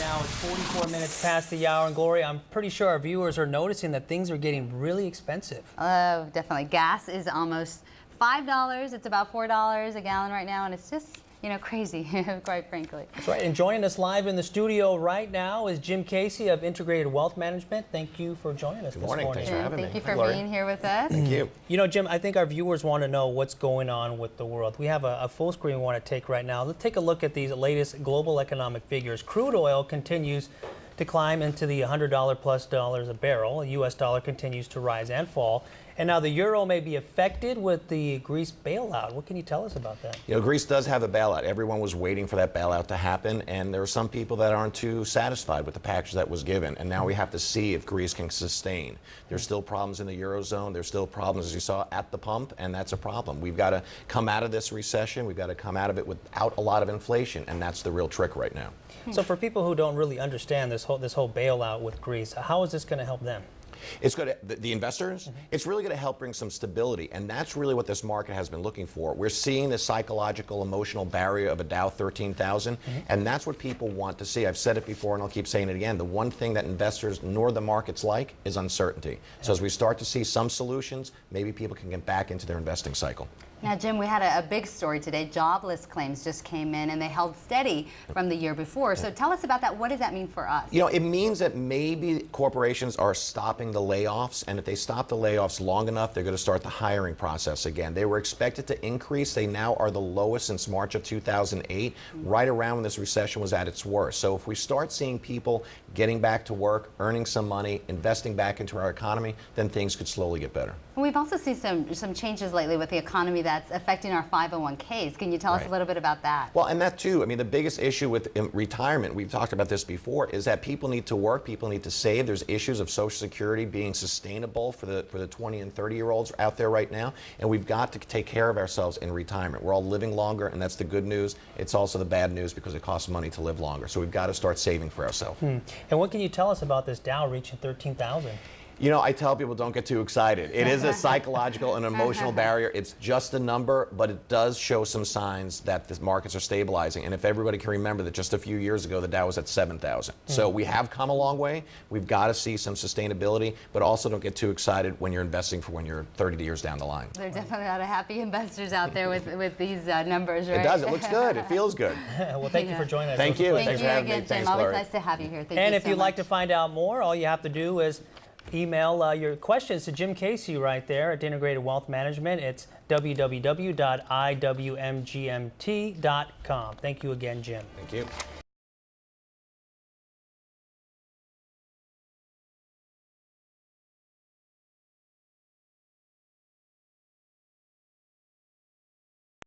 now it's 44 minutes past the hour. And Gloria, I'm pretty sure our viewers are noticing that things are getting really expensive. Oh, definitely. Gas is almost $5. It's about $4 a gallon right now, and it's just, crazy, quite frankly. That's right. And joining us live in the studio right now is Jim Casey of Integrated Wealth Management. Thank you for joining us this morning. Thanks for having me. Thank you for being here with us. Thank you. You know, Jim, I think our viewers want to know what's going on with the world. We have a full screen we want to take right now. Let's take a look at these latest global economic figures. Crude oil continues to climb into the $100 plus a barrel. The U.S. dollar continues to rise and fall. And now the euro may be affected with the Greece bailout. What can you tell us about that? You know, Greece does have a bailout. Everyone was waiting for that bailout to happen, and there are some people that aren't too satisfied with the package that was given. And now we have to see if Greece can sustain. There's still problems in the Eurozone. There's still problems, as you saw, at the pump, and that's a problem. We've got to come out of this recession. We've got to come out of it without a lot of inflation, and that's the real trick right now. So for people who don't really understand this whole bailout with Greece, how is this going to help them? It's going to, the investors, it's really going to help bring some stability, and that's really what this market has been looking for. We're seeing the psychological, emotional barrier of a Dow 13,000, and that's what people want to see. I've said it before, and I'll keep saying it again. The one thing that investors nor the markets like is uncertainty. So as we start to see some solutions, maybe people can get back into their investing cycle. Now, Jim, we had a big story today. Jobless claims just came in, and they held steady from the year before. So tell us about that. What does that mean for us? You know, it means that maybe corporations are stopping the layoffs, and if they stop the layoffs long enough, they're going to start the hiring process again. They were expected to increase. They now are the lowest since March of 2008, right around when this recession was at its worst. So if we start seeing people getting back to work, earning some money, investing back into our economy, then things could slowly get better. We've also seen some changes lately with the economy that's affecting our 501ks. Can you tell us a little bit about that? Well, and that too. I mean, the biggest issue with retirement, we've talked about this before, is that people need to work, people need to save. There's issues of Social Security being sustainable for the 20 and 30-year-olds out there right now, and we've got to take care of ourselves in retirement. We're all living longer, and that's the good news. It's also the bad news because it costs money to live longer. So we've got to start saving for ourselves. And what can you tell us about this Dow reaching 13,000? You know, I tell people don't get too excited. It is a psychological and emotional barrier. It's just a number, but it does show some signs that the markets are stabilizing. And if everybody can remember that just a few years ago, the Dow was at 7,000. So we have come a long way. We've got to see some sustainability, but also don't get too excited when you're investing for when you're 30 years down the line. There are definitely a lot of happy investors out there with these numbers, right? It does. It looks good. It feels good. Well, thank you for joining us. Thank you. Thank Thanks you for having again, me. Jim. Thanks, Always Gloria. nice to have you here. Thank you And so if you'd much. like to find out more, all you have to do is email your questions to Jim Casey right there at Integrated Wealth Management. It's www.iwmgmt.com. Thank you again, Jim. Thank you.